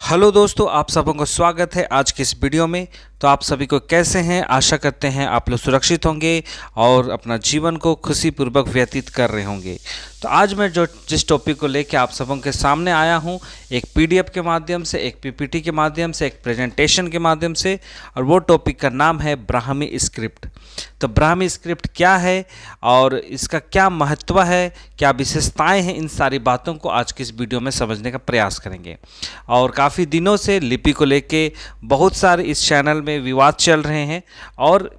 Hello दोस्तों, आप सबों को स्वागत है आज की इस वीडियो में। तो आप सभी को कैसे हैं? आशा करते हैं आप लोग सुरक्षित होंगे और अपना जीवन को खुशीपूर्वक व्यतीत कर रहे होंगे। तो आज मैं जिस टॉपिक को लेकर आप सबों के सामने आया हूं, एक पीडीएफ के माध्यम से, एक पीपीटी के माध्यम से, एक प्रेजेंटेशन के माध्यम से, और वो टॉपिक का नाम है ब्राह्मी स्क्रिप्ट। तो ब्राह्मी स्क्रिप्ट क्या है और इसका क्या महत्व है, क्या विशेषताएं हैं, इन सारी बातों को आज की इस वीडियो में समझने का प्रयास करेंगे। और काफ़ी दिनों से लिपि को लेके बहुत सारे इस चैनल में विवाद चल रहे हैं और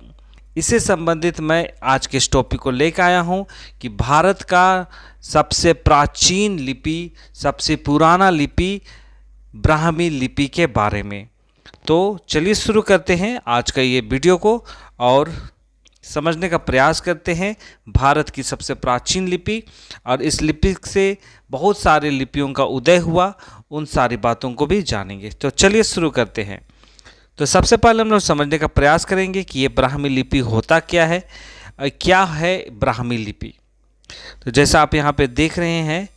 इससे संबंधित मैं आज के इस टॉपिक को लेकर आया हूं कि भारत का सबसे प्राचीन लिपि, सबसे पुराना लिपि ब्राह्मी लिपि के बारे में। तो चलिए शुरू करते हैं आज का ये वीडियो को और समझने का प्रयास करते हैं भारत की सबसे प्राचीन लिपि, और इस लिपि से बहुत सारे लिपियों का उदय हुआ, उन सारी बातों को भी जानेंगे। तो चलिए शुरू करते हैं। तो सबसे पहले हम लोग समझने का प्रयास करेंगे कि ये ब्राह्मी लिपि होता क्या है, क्या है ब्राह्मी लिपि। तो जैसा आप यहाँ पे देख रहे हैं,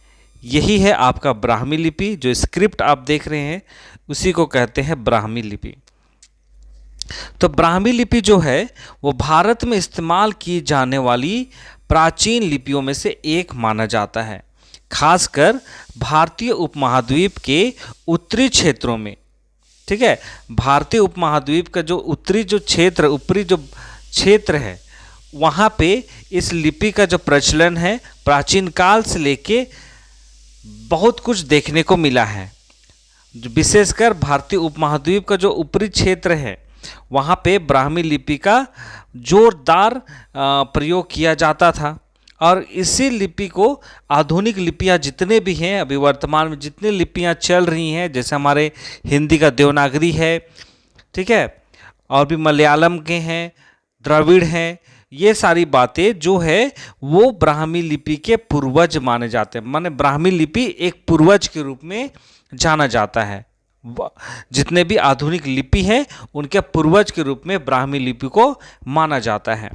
यही है आपका ब्राह्मी लिपि। जो स्क्रिप्ट आप देख रहे हैं उसी को कहते हैं ब्राह्मी लिपि। तो ब्राह्मी लिपि जो है वो भारत में इस्तेमाल की जाने वाली प्राचीन लिपियों में से एक माना जाता है, खासकर भारतीय उपमहाद्वीप के उत्तरी क्षेत्रों में। ठीक है, भारतीय उपमहाद्वीप का जो ऊपरी जो क्षेत्र है, वहाँ पे इस लिपि का जो प्रचलन है प्राचीन काल से लेके बहुत कुछ देखने को मिला है। विशेषकर भारतीय उपमहाद्वीप का जो ऊपरी क्षेत्र है वहाँ पे ब्राह्मी लिपि का जोरदार प्रयोग किया जाता था, और इसी लिपि को आधुनिक लिपियाँ जितने भी हैं, अभी वर्तमान में जितनी लिपियाँ चल रही हैं, जैसे हमारे हिंदी का देवनागरी है, ठीक है, और भी मलयालम के हैं, द्रविड़ हैं, ये सारी बातें जो है वो ब्राह्मी लिपि के पूर्वज माने जाते हैं। माने ब्राह्मी लिपि एक पूर्वज के रूप में जाना जाता है। जितने भी आधुनिक लिपि हैं उनके पूर्वज के रूप में ब्राह्मी लिपि को माना जाता है।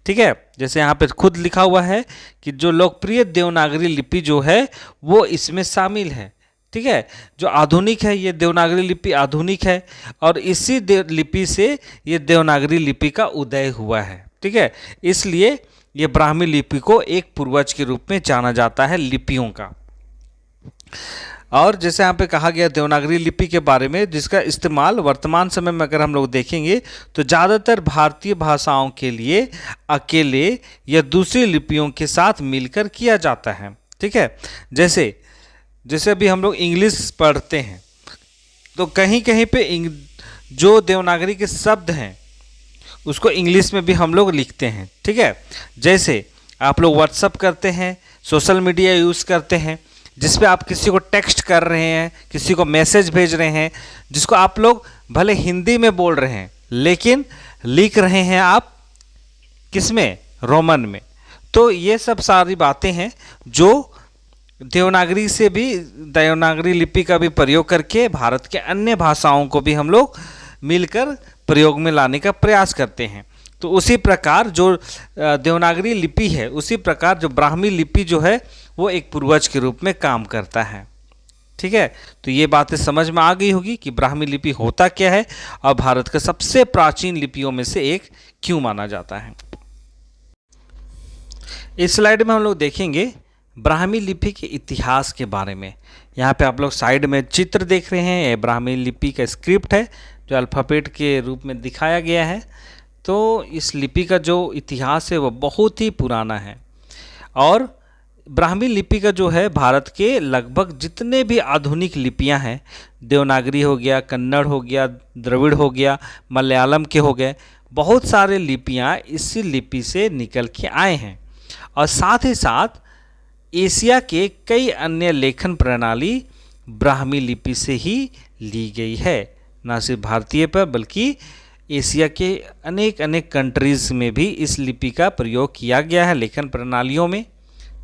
ठीक है, जैसे यहाँ पे खुद लिखा हुआ है कि जो लोकप्रिय देवनागरी लिपि जो है वो इसमें शामिल है। ठीक है, जो आधुनिक है ये देवनागरी लिपि आधुनिक है, और इसी लिपि से ये देवनागरी लिपि का उदय हुआ है। ठीक है, इसलिए ये ब्राह्मी लिपि को एक पूर्वज के रूप में जाना जाता है लिपियों का। और जैसे यहाँ पे कहा गया देवनागरी लिपि के बारे में, जिसका इस्तेमाल वर्तमान समय में अगर हम लोग देखेंगे तो ज़्यादातर भारतीय भाषाओं के लिए अकेले या दूसरी लिपियों के साथ मिलकर किया जाता है। ठीक है, जैसे अभी हम लोग इंग्लिश पढ़ते हैं तो कहीं कहीं पे जो देवनागरी के शब्द हैं उसको इंग्लिश में भी हम लोग लिखते हैं। ठीक है, जैसे आप लोग व्हाट्सअप करते हैं, सोशल मीडिया यूज़ करते हैं, जिस पे आप किसी को टेक्स्ट कर रहे हैं, किसी को मैसेज भेज रहे हैं, जिसको आप लोग भले हिंदी में बोल रहे हैं लेकिन लिख रहे हैं आप किस में? रोमन में। तो ये सब सारी बातें हैं जो देवनागरी लिपि का भी प्रयोग करके भारत के अन्य भाषाओं को भी हम लोग मिलकर प्रयोग में लाने का प्रयास करते हैं। तो उसी प्रकार जो देवनागरी लिपि है, उसी प्रकार जो ब्राह्मी लिपि जो है वो एक पूर्वज के रूप में काम करता है। ठीक है, तो ये बातें समझ में आ गई होगी कि ब्राह्मी लिपि होता क्या है और भारत का सबसे प्राचीन लिपियों में से एक क्यों माना जाता है। इस स्लाइड में हम लोग देखेंगे ब्राह्मी लिपि के इतिहास के बारे में। यहाँ पे आप लोग साइड में चित्र देख रहे हैं, ये ब्राह्मी लिपि का स्क्रिप्ट है जो अल्फ़ाबेट के रूप में दिखाया गया है। तो इस लिपि का जो इतिहास है वो बहुत ही पुराना है, और ब्राह्मी लिपि का जो है भारत के लगभग जितने भी आधुनिक लिपियां हैं, देवनागरी हो गया, कन्नड़ हो गया, द्रविड़ हो गया, मलयालम के हो गए, बहुत सारे लिपियां इसी लिपि से निकल के आए हैं। और साथ ही साथ एशिया के कई अन्य लेखन प्रणाली ब्राह्मी लिपि से ही ली गई है। ना सिर्फ भारतीय पर बल्कि एशिया के अनेक कंट्रीज़ में भी इस लिपि का प्रयोग किया गया है लेखन प्रणालियों में।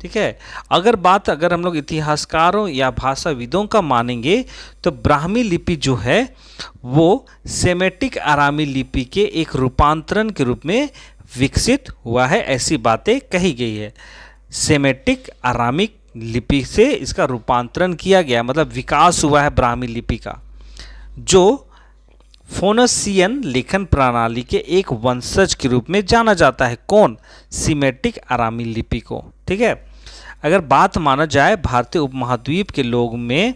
ठीक है, अगर हम लोग इतिहासकारों या भाषाविदों का मानेंगे तो ब्राह्मी लिपि जो है वो सेमेटिक आरामी लिपि के एक रूपांतरण के रूप में विकसित हुआ है, ऐसी बातें कही गई है। सेमेटिक आरामिक लिपि से इसका रूपांतरण किया गया, मतलब विकास हुआ है ब्राह्मी लिपि का। जो फोनोसियन लेखन प्रणाली के एक वंशज के रूप में जाना जाता है। कौन? सीमेटिक आरामी लिपि को। ठीक है, अगर बात माना जाए भारतीय उपमहाद्वीप के लोग में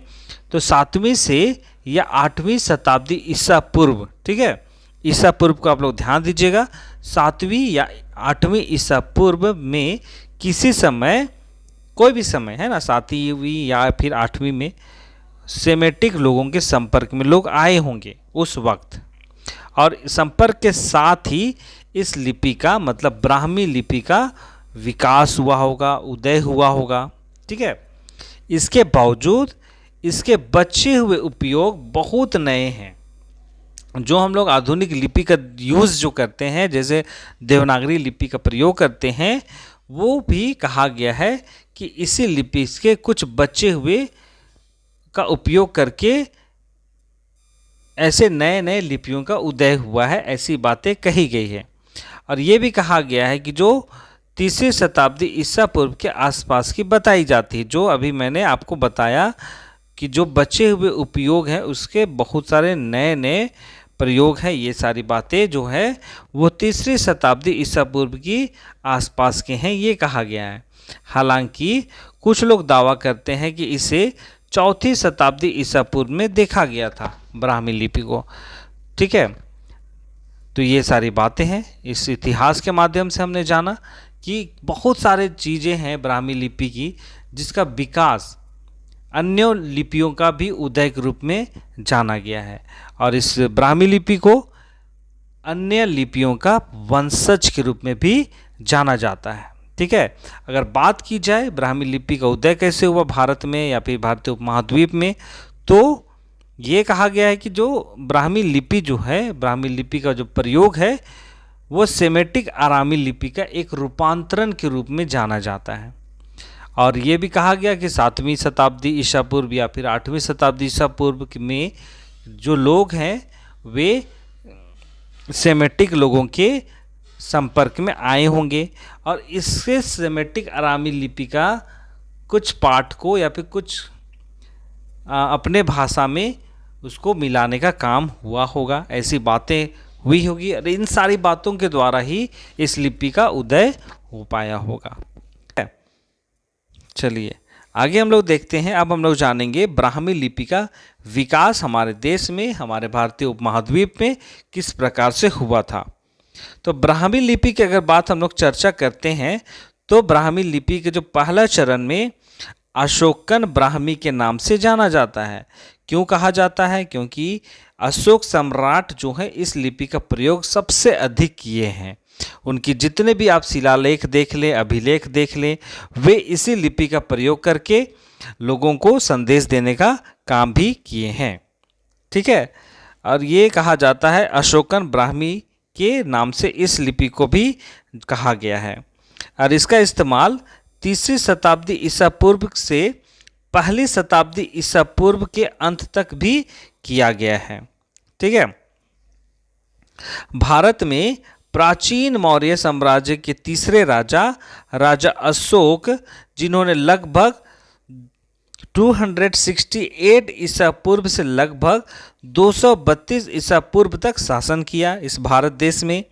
तो 7वीं से या 8वीं शताब्दी ईसा पूर्व, ठीक है, ईसा पूर्व को आप लोग ध्यान दीजिएगा, 7वीं या 8वीं ईसा पूर्व में किसी समय, कोई भी समय है ना, 7वीं या फिर 8वीं में सेमेटिक लोगों के संपर्क में लोग आए होंगे उस वक्त, और संपर्क के साथ ही इस लिपि का मतलब ब्राह्मी लिपि का विकास हुआ होगा, उदय हुआ होगा। ठीक है, इसके बावजूद इसके बचे हुए उपयोग बहुत नए हैं। जो हम लोग आधुनिक लिपि का यूज़ जो करते हैं, जैसे देवनागरी लिपि का प्रयोग करते हैं, वो भी कहा गया है कि इसी लिपि के कुछ बचे हुए का उपयोग करके ऐसे नए नए लिपियों का उदय हुआ है, ऐसी बातें कही गई है। और ये भी कहा गया है कि जो 3री शताब्दी ईसा पूर्व के आसपास की बताई जाती है, जो अभी मैंने आपको बताया कि जो बचे हुए उपयोग हैं उसके बहुत सारे नए नए प्रयोग हैं, ये सारी बातें जो है वो 3री शताब्दी ईसा पूर्व की आसपास के हैं, ये कहा गया है। हालांकि कुछ लोग दावा करते हैं कि इसे 4वीं शताब्दी ईसा पूर्व में देखा गया था, ब्राह्मी लिपि को। ठीक है, तो ये सारी बातें हैं, इस इतिहास के माध्यम से हमने जाना कि बहुत सारे चीज़ें हैं ब्राह्मी लिपि की जिसका विकास अन्य लिपियों का भी उदय के रूप में जाना गया है, और इस ब्राह्मी लिपि को अन्य लिपियों का वंशज के रूप में भी जाना जाता है। ठीक है, अगर बात की जाए ब्राह्मी लिपि का उदय कैसे हुआ भारत में या फिर भारतीय उपमहाद्वीप में, तो ये कहा गया है कि जो ब्राह्मी लिपि जो है, ब्राह्मी लिपि का जो प्रयोग है वो सेमेटिक आरामी लिपि का एक रूपांतरण के रूप में जाना जाता है। और ये भी कहा गया कि 7वीं शताब्दी ईसा पूर्व या फिर 8वीं शताब्दी ईसा पूर्व में जो लोग हैं वे सेमेटिक लोगों के संपर्क में आए होंगे, और इससे सेमेटिक आरामी लिपि का कुछ पाठ को या फिर कुछ अपने भाषा में उसको मिलाने का काम हुआ होगा, ऐसी बातें हुई होगी, और इन सारी बातों के द्वारा ही इस लिपि का उदय हो पाया होगा। चलिए आगे हम लोग देखते हैं। अब हम लोग जानेंगे ब्राह्मी लिपि का विकास हमारे देश में, हमारे भारतीय उपमहाद्वीप में किस प्रकार से हुआ था। तो ब्राह्मी लिपि की अगर बात हम लोग चर्चा करते हैं तो ब्राह्मी लिपि के जो पहला चरण में अशोकन ब्राह्मी के नाम से जाना जाता है। क्यों कहा जाता है? क्योंकि अशोक सम्राट जो है इस लिपि का प्रयोग सबसे अधिक किए हैं। उनकी जितने भी आप शिलालेख देख लें, अभिलेख देख लें, वे इसी लिपि का प्रयोग करके लोगों को संदेश देने का काम भी किए हैं। ठीक है, और ये कहा जाता है अशोकन ब्राह्मी के नाम से इस लिपि को भी कहा गया है, और इसका इस्तेमाल 3री शताब्दी ईसा पूर्व से 1ली शताब्दी ईसा पूर्व के अंत तक भी किया गया है। ठीक है, भारत में प्राचीन मौर्य साम्राज्य के तीसरे राजा अशोक, जिन्होंने लगभग 268 ईसा पूर्व से लगभग 232 ईसा पूर्व तक शासन किया इस भारत देश में,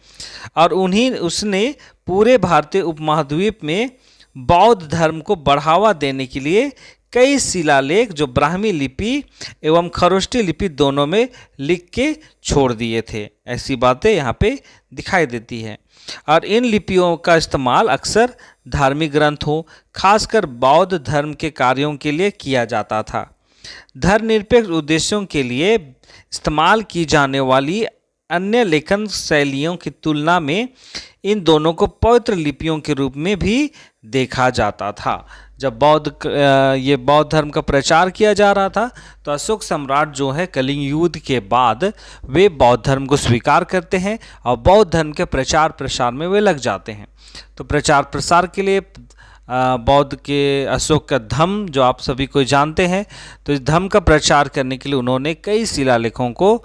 और उसने पूरे भारतीय उपमहाद्वीप में बौद्ध धर्म को बढ़ावा देने के लिए कई शिलालेख जो ब्राह्मी लिपि एवं खरोष्टी लिपि दोनों में लिख के छोड़ दिए थे। ऐसी बातें यहाँ पे दिखाई देती है, और इन लिपियों का इस्तेमाल अक्सर धार्मिक ग्रंथों, खासकर बौद्ध धर्म के कार्यों के लिए किया जाता था। धर्मनिरपेक्ष उद्देश्यों के लिए इस्तेमाल की जाने वाली अन्य लेखन शैलियों की तुलना में इन दोनों को पवित्र लिपियों के रूप में भी देखा जाता था। जब ये बौद्ध धर्म का प्रचार किया जा रहा था तो अशोक सम्राट जो है कलिंग युद्ध के बाद वे बौद्ध धर्म को स्वीकार करते हैं और बौद्ध धर्म के प्रचार प्रसार में वे लग जाते हैं। तो प्रचार प्रसार के लिए बौद्ध के अशोक का धम्म जो आप सभी को जानते हैं, तो इस धम्म का प्रचार करने के लिए उन्होंने कई शिलालेखों को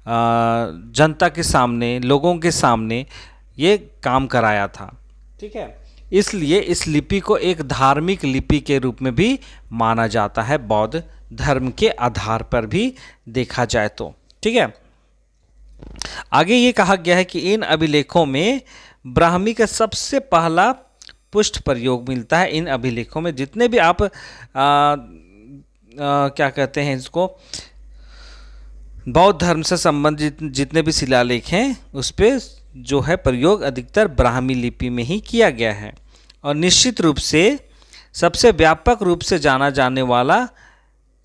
जनता के सामने, लोगों के सामने ये काम कराया था। ठीक है, इसलिए इस लिपि को एक धार्मिक लिपि के रूप में भी माना जाता है, बौद्ध धर्म के आधार पर भी देखा जाए तो। ठीक ठीक है। आगे ये कहा गया है कि इन अभिलेखों में ब्राह्मी का सबसे पहला पुष्ट प्रयोग मिलता है। इन अभिलेखों में जितने भी आप क्या कहते हैं इसको, बौद्ध धर्म से संबंधित जितने भी शिलालेख हैं उस पे जो है प्रयोग अधिकतर ब्राह्मी लिपि में ही किया गया है। और निश्चित रूप से सबसे व्यापक रूप से जाना जाने वाला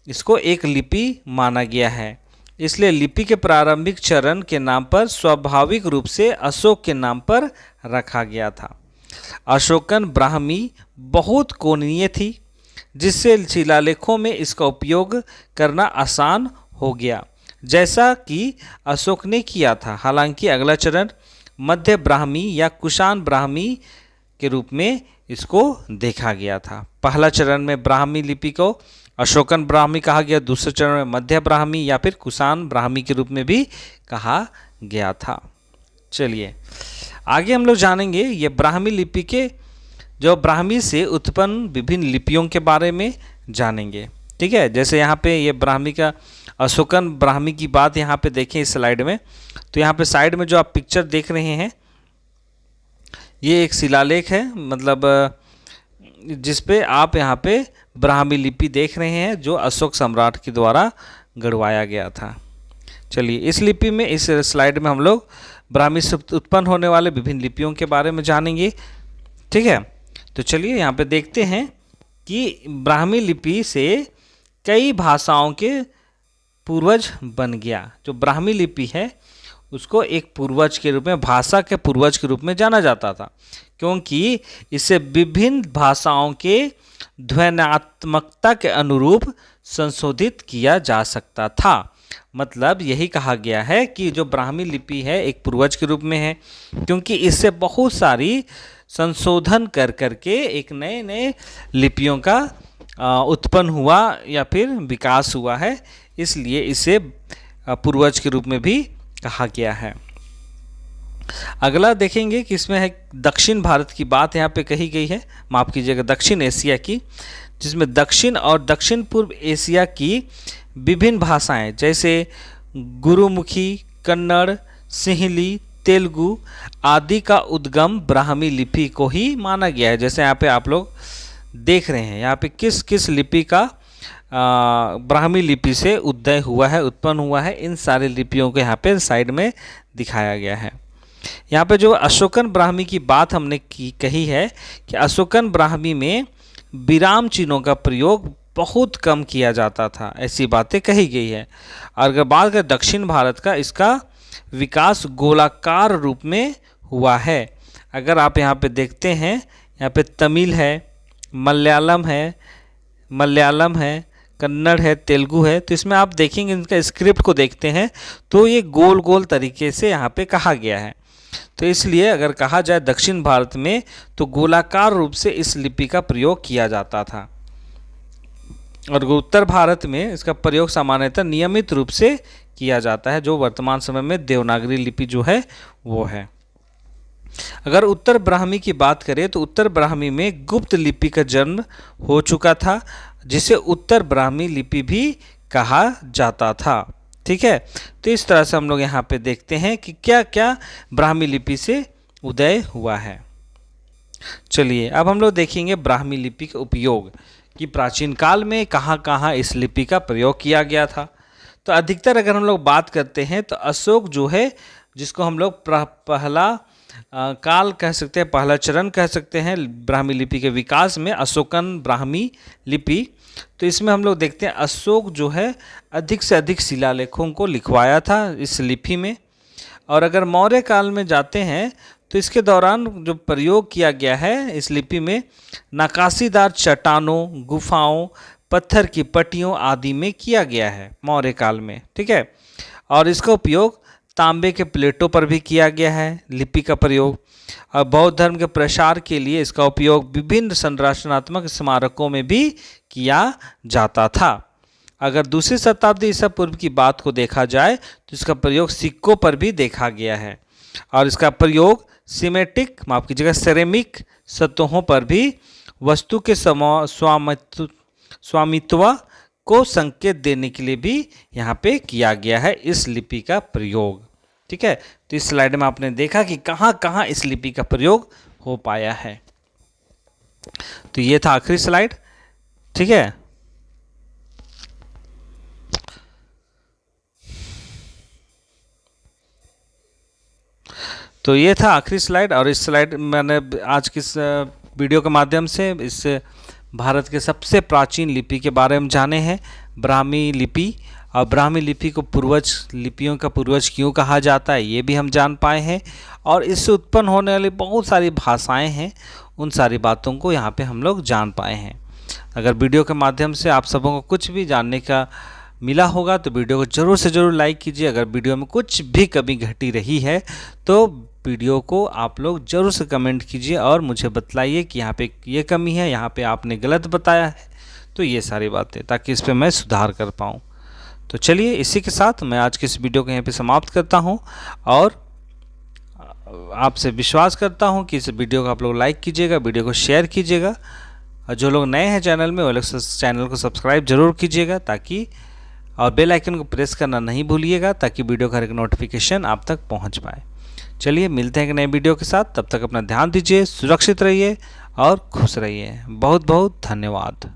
इसको एक लिपि माना गया है। इसलिए लिपि के प्रारंभिक चरण के नाम पर स्वाभाविक रूप से अशोक के नाम पर रखा गया था। अशोकन ब्राह्मी बहुत कोणीय थी, जिससे शिलालेखों में इसका उपयोग करना आसान हो गया, जैसा कि अशोक ने किया था। हालांकि अगला चरण मध्य ब्राह्मी या कुषाण ब्राह्मी के रूप में इसको देखा गया था। पहला चरण में ब्राह्मी लिपि को अशोकन ब्राह्मी कहा गया, दूसरे चरण में मध्य ब्राह्मी या फिर कुषाण ब्राह्मी के रूप में भी कहा गया था। चलिए आगे हम लोग जानेंगे ये ब्राह्मी लिपि के जो ब्राह्मी से उत्पन्न विभिन्न लिपियों के बारे में जानेंगे। ठीक है, जैसे यहाँ पे ये ब्राह्मी का अशोकन ब्राह्मी की बात यहाँ पे देखें इस स्लाइड में, तो यहाँ पे साइड में जो आप पिक्चर देख रहे हैं ये एक शिलालेख है, मतलब जिस पे आप यहाँ पे ब्राह्मी लिपि देख रहे हैं जो अशोक सम्राट के द्वारा गढ़वाया गया था। चलिए इस लिपि में, इस स्लाइड में हम लोग ब्राह्मी से उत्पन्न होने वाले विभिन्न लिपियों के बारे में जानेंगे। ठीक है, तो चलिए यहाँ पे देखते हैं कि ब्राह्मी लिपि से कई भाषाओं के पूर्वज बन गया। जो ब्राह्मी लिपि है उसको एक पूर्वज के रूप में, भाषा के पूर्वज के रूप में जाना जाता था, क्योंकि इसे विभिन्न भाषाओं के ध्वन्यात्मकता के अनुरूप संशोधित किया जा सकता था। मतलब यही कहा गया है कि जो ब्राह्मी लिपि है एक पूर्वज के रूप में है, क्योंकि इससे बहुत सारी संशोधन कर करके एक नए नए लिपियों का उत्पन्न हुआ या फिर विकास हुआ है, इसलिए इसे पूर्वज के रूप में भी कहा गया है। अगला देखेंगे कि इसमें है दक्षिण भारत की बात यहाँ पे कही गई है, माफ़ कीजिएगा दक्षिण एशिया की, जिसमें दक्षिण और दक्षिण पूर्व एशिया की विभिन्न भाषाएं जैसे गुरुमुखी, कन्नड़, सिंहली, तेलुगु आदि का उद्गम ब्राह्मी लिपि को ही माना गया है। जैसे यहाँ पे आप लोग देख रहे हैं यहाँ पे किस किस लिपि का ब्राह्मी लिपि से उदय हुआ है, उत्पन्न हुआ है, इन सारे लिपियों को यहाँ पे साइड में दिखाया गया है। यहाँ पे जो अशोकन ब्राह्मी की बात हमने कही है कि अशोकन ब्राह्मी में विराम चिन्हों का प्रयोग बहुत कम किया जाता था, ऐसी बातें कही गई है। और अगर बात करें दक्षिण भारत का, इसका विकास गोलाकार रूप में हुआ है। अगर आप यहाँ पे देखते हैं, यहाँ पे तमिल है, मलयालम है, कन्नड़ है, तेलुगु है, तो इसमें आप देखेंगे इनका स्क्रिप्ट को देखते हैं तो ये गोल गोल तरीके से यहाँ पे कहा गया है। तो इसलिए अगर कहा जाए दक्षिण भारत में तो गोलाकार रूप से इस लिपि का प्रयोग किया जाता था, और उत्तर भारत में इसका प्रयोग सामान्यतः नियमित रूप से किया जाता है, जो वर्तमान समय में देवनागरी लिपि जो है वो है। अगर उत्तर ब्राह्मी की बात करें तो उत्तर ब्राह्मी में गुप्त लिपि का जन्म हो चुका था, जिसे उत्तर ब्राह्मी लिपि भी कहा जाता था। ठीक है, तो इस तरह से हम लोग यहाँ पे देखते हैं कि क्या क्या ब्राह्मी लिपि से उदय हुआ है। चलिए अब हम लोग देखेंगे ब्राह्मी लिपि का उपयोग कि प्राचीन काल में कहाँ कहाँ इस लिपि का प्रयोग किया गया था। तो अधिकतर अगर हम लोग बात करते हैं तो अशोक जो है, जिसको हम लोग पहला काल कह सकते हैं, पहला चरण कह सकते हैं ब्राह्मी लिपि के विकास में, अशोकन ब्राह्मी लिपि। तो इसमें हम लोग देखते हैं अशोक जो है अधिक से अधिक शिलालेखों को लिखवाया था इस लिपि में। और अगर मौर्य काल में जाते हैं तो इसके दौरान जो प्रयोग किया गया है इस लिपि में नक्काशीदार चट्टानों, गुफाओं, पत्थर की पट्टियों आदि में किया गया है मौर्य काल में। ठीक है, और इसका उपयोग तांबे के प्लेटों पर भी किया गया है लिपि का प्रयोग। और बौद्ध धर्म के प्रसार के लिए इसका उपयोग विभिन्न संरचनात्मक स्मारकों में भी किया जाता था। अगर दूसरी शताब्दी ईसा पूर्व की बात को देखा जाए तो इसका प्रयोग सिक्कों पर भी देखा गया है, और इसका प्रयोग सेरेमिक सतहों पर भी वस्तु के स्वामित्व को संकेत देने के लिए भी यहाँ पे किया गया है इस लिपि का प्रयोग। ठीक है, तो इस स्लाइड में आपने देखा कि कहाँ कहाँ इस लिपि का प्रयोग हो पाया है। तो ये था आखिरी स्लाइड। ठीक है, तो ये था आखिरी स्लाइड। और इस स्लाइड मैंने आज की वीडियो के माध्यम से इस भारत के सबसे प्राचीन लिपि के बारे में जाने हैं, ब्राह्मी लिपि। और ब्राह्मी लिपि को पूर्वज, लिपियों का पूर्वज क्यों कहा जाता है, ये भी हम जान पाए हैं। और इससे उत्पन्न होने वाली बहुत सारी भाषाएं हैं, उन सारी बातों को यहाँ पे हम लोग जान पाए हैं। अगर वीडियो के माध्यम से आप सबों को कुछ भी जानने का मिला होगा तो वीडियो को ज़रूर से ज़रूर लाइक कीजिए। अगर वीडियो में कुछ भी कमी घटी रही है तो वीडियो को आप लोग ज़रूर से कमेंट कीजिए और मुझे बतलाइए कि यहाँ पे ये कमी है, यहाँ पे आपने गलत बताया है, तो ये सारी बातें, ताकि इस पे मैं सुधार कर पाऊँ। तो चलिए, इसी के साथ मैं आज की इस वीडियो को यहाँ पे समाप्त करता हूँ और आपसे विश्वास करता हूँ कि इस वीडियो को आप लोग लाइक कीजिएगा, वीडियो को शेयर कीजिएगा, और जो लोग नए हैं चैनल में वो लोग चैनल को सब्सक्राइब जरूर कीजिएगा, ताकि और बेल आइकन को प्रेस करना नहीं भूलिएगा, ताकि वीडियो का एक नोटिफिकेशन आप तक पहुंच पाए। चलिए, मिलते हैं एक नए वीडियो के साथ। तब तक अपना ध्यान दीजिए, सुरक्षित रहिए और खुश रहिए। बहुत बहुत धन्यवाद।